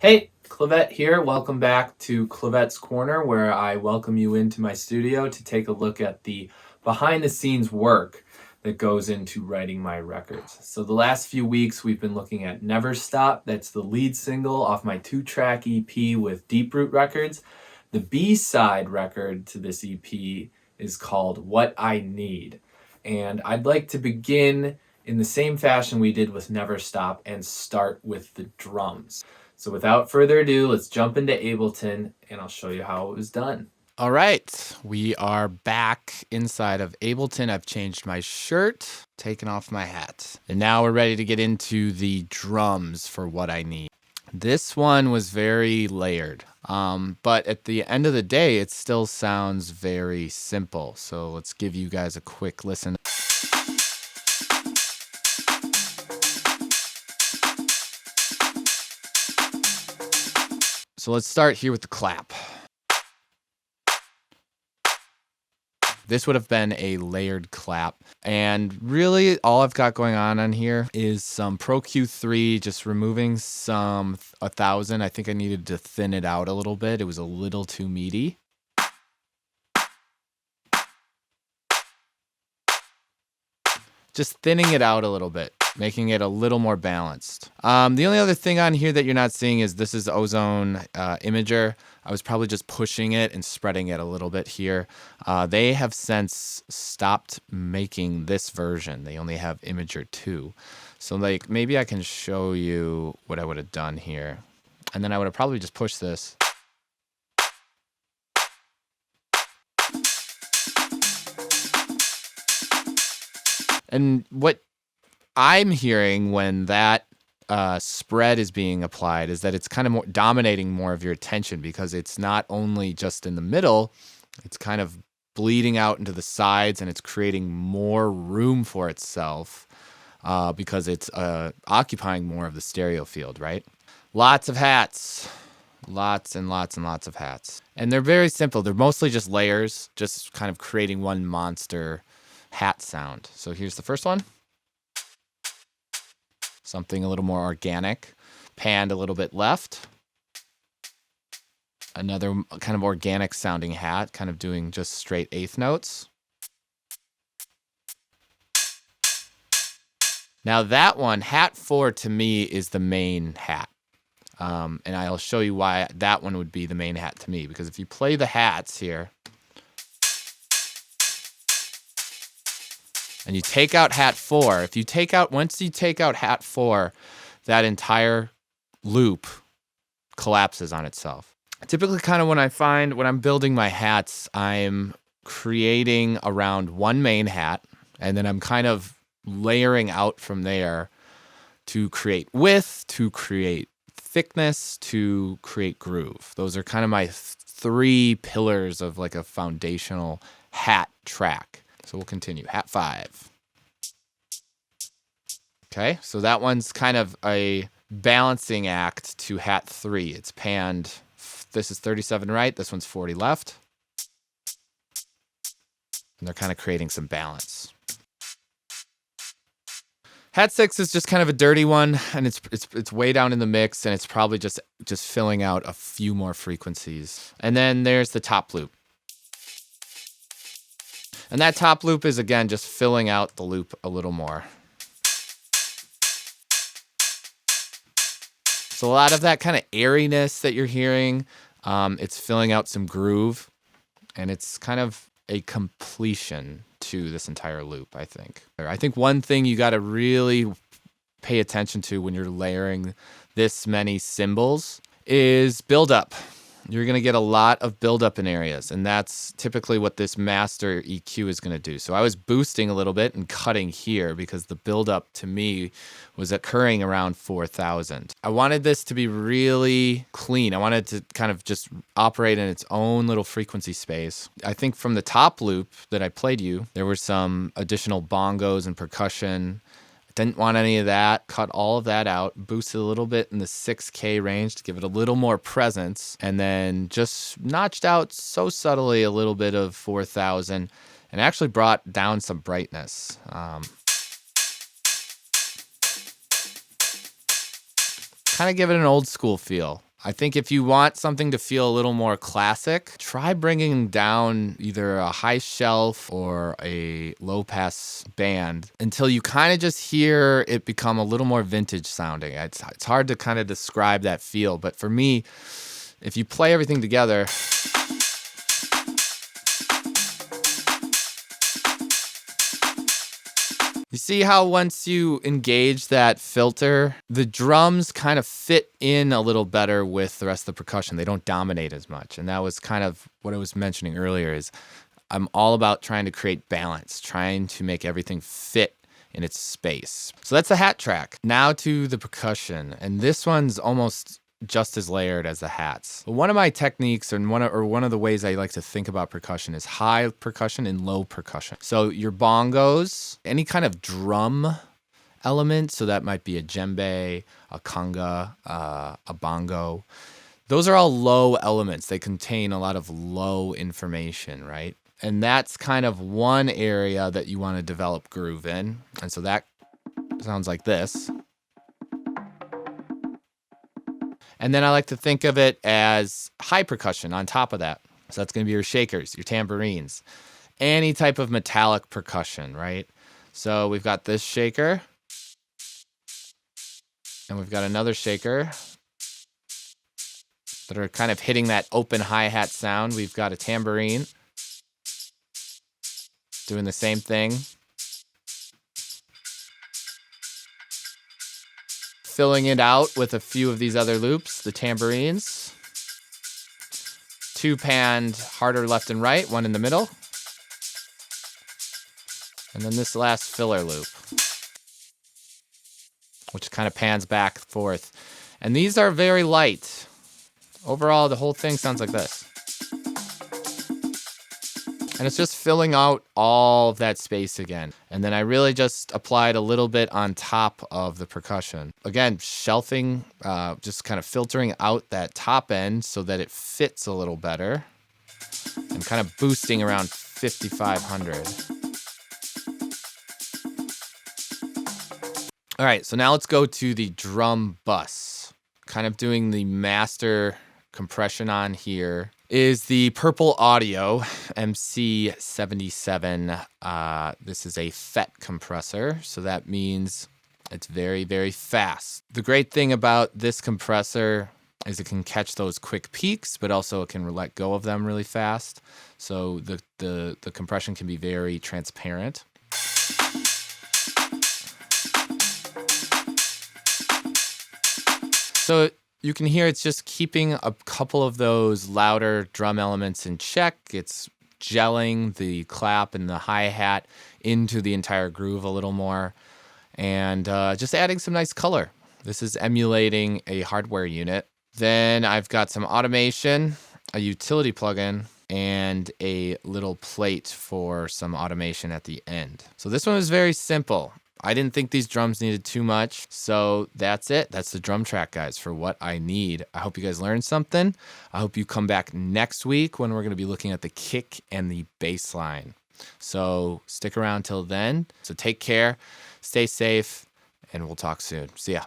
Hey, Clavette here. Welcome back to Clavette's Corner, where I welcome you into my studio to take a look at the behind the scenes work that goes into writing my records. So, the last few weeks we've been looking at Never Stop. That's the lead single off my 2-track EP with Deep Root Records. The B side record to this EP is called What I Need. And I'd like to begin in the same fashion we did with Never Stop and start with the drums. So without further ado, let's jump into Ableton and I'll show you how it was done. All right, we are back inside of Ableton. I've changed my shirt, taken off my hat, and now we're ready to get into the drums for What I Need. This one was very layered, but at the end of the day, it still sounds very simple. So let's give you guys a quick listen. So let's start here with the clap. This would have been a layered clap. And really all I've got going on here is some Pro Q3, just removing some 1000. I think I needed to thin it out a little bit. It was a little too meaty. Just thinning it out a little bit, making it a little more balanced. The only other thing on here that you're not seeing is this is Ozone Imager. I was probably just pushing it and spreading it a little bit here. They have since stopped making this version. They only have Imager 2. So like maybe I can show you what I would have done here. And then I would have probably just pushed this. And what I'm hearing when that spread is being applied is that it's kind of more dominating more of your attention, because it's not only just in the middle, it's kind of bleeding out into the sides, and it's creating more room for itself because it's occupying more of the stereo field, right? Lots of hats. Lots and lots and lots of hats. And they're very simple. They're mostly just layers, just kind of creating one monster hat sound. So here's the first one. Something a little more organic. Panned a little bit left. Another kind of organic sounding hat, kind of doing just straight eighth notes. Now that one, hat 4 to me is the main hat. And I'll show you why that one would be the main hat to me, because if you play the hats here, and you take out hat 4, once you take out hat 4, that entire loop collapses on itself. Typically, kind of when I'm building my hats, I'm creating around one main hat, and then I'm kind of layering out from there to create width, to create thickness, to create groove. Those are kind of my 3 pillars of like a foundational hat track. So we'll continue. Hat 5. Okay, so that one's kind of a balancing act to hat 3. It's panned. This is 37 right. This one's 40 left. And they're kind of creating some balance. Hat 6 is just kind of a dirty one, and it's way down in the mix, and it's probably just filling out a few more frequencies. And then there's the top loop. And that top loop is, again, just filling out the loop a little more. So a lot of that kind of airiness that you're hearing, it's filling out some groove, and it's kind of a completion to this entire loop, I think. I think one thing you got to really pay attention to when you're layering this many cymbals is buildup. You're going to get a lot of buildup in areas, and that's typically what this master EQ is going to do. So I was boosting a little bit and cutting here because the buildup to me was occurring around 4,000. I wanted this to be really clean. I wanted to kind of just operate in its own little frequency space. I think from the top loop that I played you, there were some additional bongos and percussion. Didn't want any of that. Cut all of that out. Boosted a little bit in the 6K range to give it a little more presence. And then just notched out so subtly a little bit of 4,000 and actually brought down some brightness. Kind of give it an old school feel. I think if you want something to feel a little more classic, try bringing down either a high shelf or a low pass band until you kind of just hear it become a little more vintage sounding. It's hard to kind of describe that feel, but for me, if you play everything together, you see how once you engage that filter, the drums kind of fit in a little better with the rest of the percussion. They don't dominate as much. And that was kind of what I was mentioning earlier is I'm all about trying to create balance, trying to make everything fit in its space. So that's the hat track. Now to the percussion. And this one's almost just as layered as the hats. One of my techniques and one of the ways I like to think about percussion is high percussion and low percussion. So your bongos, any kind of drum element, so that might be a djembe, a conga, a bongo. Those are all low elements. They contain a lot of low information, right? And that's kind of one area that you want to develop groove in. And so that sounds like this. And then I like to think of it as high percussion on top of that. So that's going to be your shakers, your tambourines, any type of metallic percussion, right? So we've got this shaker, and we've got another shaker that are kind of hitting that open hi-hat sound. We've got a tambourine doing the same thing. Filling it out with a few of these other loops, the tambourines. Two panned harder left and right, one in the middle. And then this last filler loop, which kind of pans back and forth. And these are very light. Overall, the whole thing sounds like this. And it's just filling out all of that space again. And then I really just applied a little bit on top of the percussion. Again, shelving, just kind of filtering out that top end so that it fits a little better. And kind of boosting around 5,500. All right, so now let's go to the drum bus. Kind of doing the master compression on here is the Purple Audio MC77. This is a FET compressor, so that means it's very, very fast. The great thing about this compressor is it can catch those quick peaks, but also it can let go of them really fast. So the compression can be very transparent. So you can hear it's just keeping a couple of those louder drum elements in check. It's gelling the clap and the hi-hat into the entire groove a little more. And just adding some nice color. This is emulating a hardware unit. Then I've got some automation, a utility plugin, and a little plate for some automation at the end. So this one is very simple. I didn't think these drums needed too much. So that's it. That's the drum track, guys, for what I need. I hope you guys learned something. I hope you come back next week when we're going to be looking at the kick and the bass line. So stick around till then. So take care, stay safe, and we'll talk soon. See ya.